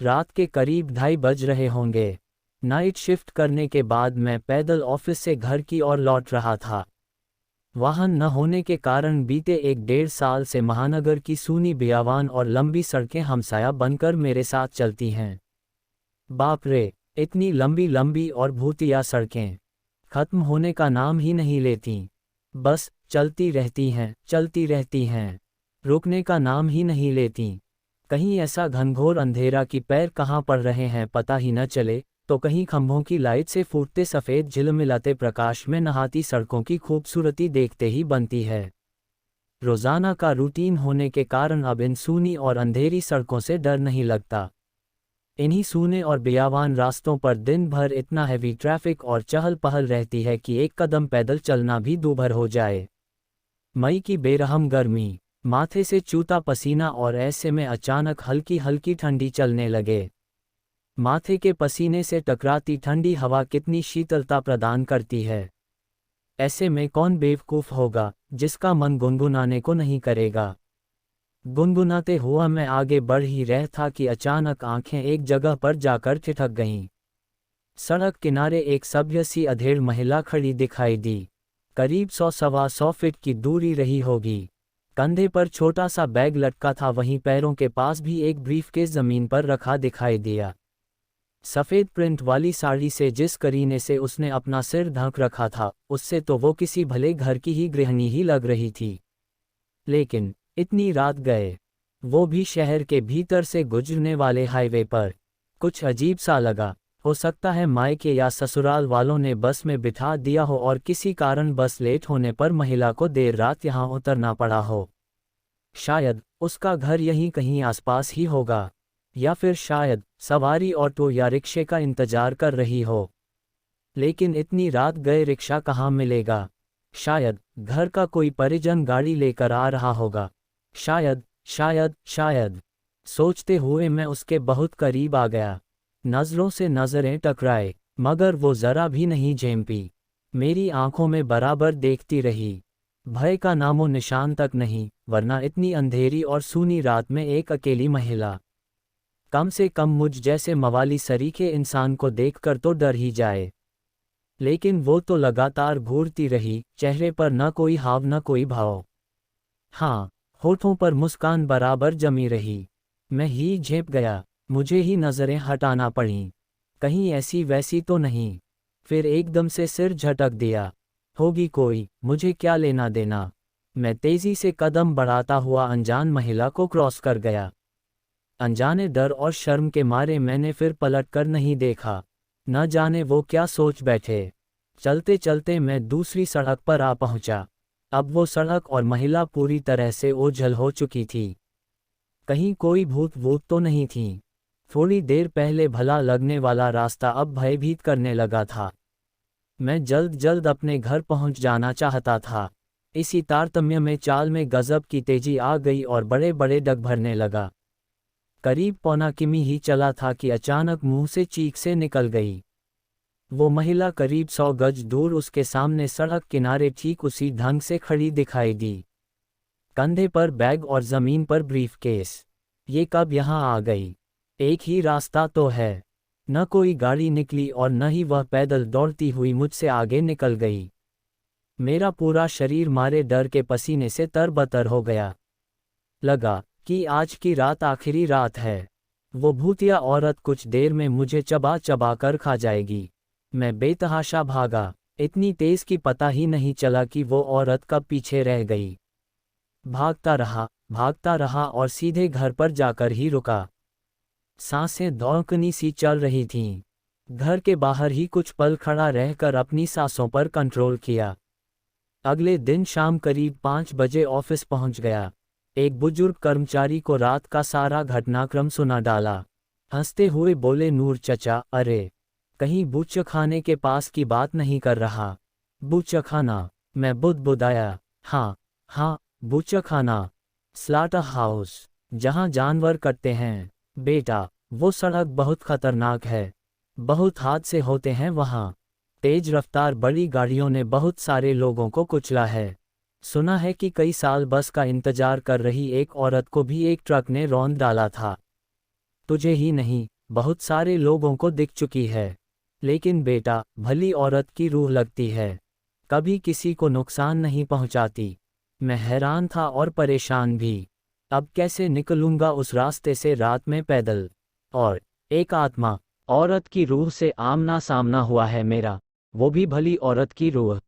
रात के करीब 2:30 बज रहे होंगे। नाइट शिफ्ट करने के बाद मैं पैदल ऑफिस से घर की ओर लौट रहा था। वाहन न होने के कारण बीते 1-1.5 साल से महानगर की सूनी बियावान और लंबी सड़कें हमसाया बनकर मेरे साथ चलती हैं। बाप रे, इतनी लंबी लंबी और भूतिया सड़कें खत्म होने का नाम ही नहीं लेती। बस चलती रहती हैं, चलती रहती हैं, रुकने का नाम ही नहीं लेती। कहीं ऐसा घनघोर अंधेरा कि पैर कहाँ पड़ रहे हैं पता ही न चले, तो कहीं खंभों की लाइट से फूटते सफ़ेद झिलमिलाते प्रकाश में नहाती सड़कों की खूबसूरती देखते ही बनती है। रोज़ाना का रूटीन होने के कारण अब इन सूनी और अंधेरी सड़कों से डर नहीं लगता। इन्हीं सूने और बियावान रास्तों पर दिन भर इतना हैवी ट्रैफिक और चहल पहल रहती है कि एक कदम पैदल चलना भी दूभर हो जाए। मई की बेरहम गर्मी, माथे से चूता पसीना और ऐसे में अचानक हल्की हल्की ठंडी चलने लगे। माथे के पसीने से टकराती ठंडी हवा कितनी शीतलता प्रदान करती है। ऐसे में कौन बेवकूफ़ होगा जिसका मन गुनगुनाने को नहीं करेगा। गुनगुनाते हुआ मैं आगे बढ़ ही रहा था कि अचानक आंखें एक जगह पर जाकर ठिठक गईं। सड़क किनारे एक सभ्य सी अधेड़ महिला खड़ी दिखाई दी। करीब 100-125 फीट की दूरी रही होगी। कंधे पर छोटा सा बैग लटका था, वहीं पैरों के पास भी एक ब्रीफकेस ज़मीन पर रखा दिखाई दिया। सफ़ेद प्रिंट वाली साड़ी से जिस करीने से उसने अपना सिर ढक रखा था, उससे तो वो किसी भले घर की ही गृहिणी ही लग रही थी। लेकिन इतनी रात गए, वो भी शहर के भीतर से गुजरने वाले हाईवे पर, कुछ अजीब सा लगा। हो सकता है मायके या ससुराल वालों ने बस में बिठा दिया हो और किसी कारण बस लेट होने पर महिला को देर रात यहाँ उतरना पड़ा हो। शायद उसका घर यहीं कहीं आसपास ही होगा, या फिर शायद सवारी ऑटो या रिक्शे का इंतजार कर रही हो। लेकिन इतनी रात गए रिक्शा कहाँ मिलेगा। शायद घर का कोई परिजन गाड़ी लेकर आ रहा होगा। शायद शायद शायद सोचते हुए मैं उसके बहुत करीब आ गया। नज़रों से नज़रें टकराए, मगर वो ज़रा भी नहीं झेंपी। मेरी आंखों में बराबर देखती रही। भय का नामो निशान तक नहीं, वरना इतनी अंधेरी और सूनी रात में एक अकेली महिला। कम से कम मुझ जैसे मवाली सरीखे इंसान को देखकर तो डर ही जाए। लेकिन वो तो लगातार घूरती रही, चेहरे पर न कोई हाव न कोई भाव। हाँ, होठों पर मुस्कान बराबर जमी रही। मैं ही झेप गया, मुझे ही नज़रें हटाना पड़ीं, कहीं ऐसी वैसी तो नहीं। फिर एकदम से सिर झटक दिया। होगी कोई, मुझे क्या लेना देना। मैं तेज़ी से कदम बढ़ाता हुआ अनजान महिला को क्रॉस कर गया। अनजाने डर और शर्म के मारे मैंने फिर पलट कर नहीं देखा। न जाने वो क्या सोच बैठे। चलते चलते मैं दूसरी सड़क पर आ पहुंचा। अब वो सड़क और महिला पूरी तरह से ओझल हो चुकी थी। कहीं कोई भूत वूत तो नहीं थी। थोड़ी देर पहले भला लगने वाला रास्ता अब भयभीत करने लगा था। मैं जल्द जल्द अपने घर पहुंच जाना चाहता था। इसी तारतम्य में चाल में गजब की तेजी आ गई और बड़े बड़े डग भरने लगा। करीब 1.25 किमी ही चला था कि अचानक मुंह से चीख से निकल गई। वो महिला करीब 100 गज दूर उसके सामने सड़क किनारे ठीक उसी ढंग से खड़ी दिखाई दी। कंधे पर बैग और ज़मीन पर ब्रीफकेस। ये कब यहाँ आ गई? एक ही रास्ता तो है। न कोई गाड़ी निकली और न ही वह पैदल दौड़ती हुई मुझसे आगे निकल गई। मेरा पूरा शरीर मारे डर के पसीने से तरबतर हो गया। लगा कि आज की रात आखिरी रात है। वो भूतिया औरत कुछ देर में मुझे चबा चबा कर खा जाएगी। मैं बेतहाशा भागा, इतनी तेज कि पता ही नहीं चला कि वो औरत कब पीछे रह गई। भागता रहा और सीधे घर पर जाकर ही रुका। सांसें दौड़कनी सी चल रही थीं। घर के बाहर ही कुछ पल खड़ा रहकर अपनी सांसों पर कंट्रोल किया। अगले दिन शाम करीब 5 बजे ऑफिस पहुंच गया। एक बुजुर्ग कर्मचारी को रात का सारा घटनाक्रम सुना डाला। हंसते हुए बोले, नूर चचा, अरे कहीं बूचखाने के पास की बात नहीं कर रहा? बूचखाना? मैं बुदबुदाया। हाँ, बूचखाना, स्लाटर हाउस, जहाँ जानवर कटते हैं। बेटा, वो सड़क बहुत खतरनाक है। बहुत हादसे होते हैं वहाँ। तेज रफ्तार बड़ी गाड़ियों ने बहुत सारे लोगों को कुचला है। सुना है कि कई साल बस का इंतजार कर रही एक औरत को भी एक ट्रक ने रौंद डाला था। तुझे ही नहीं, बहुत सारे लोगों को दिख चुकी है। लेकिन बेटा, भली औरत की रूह लगती है, कभी किसी को नुकसान नहीं पहुंचाती। मैं हैरान था और परेशान भी। अब कैसे निकलूंगा उस रास्ते से रात में पैदल? और एक आत्मा, औरत की रूह से आमना सामना हुआ है मेरा, वो भी भली औरत की रूह।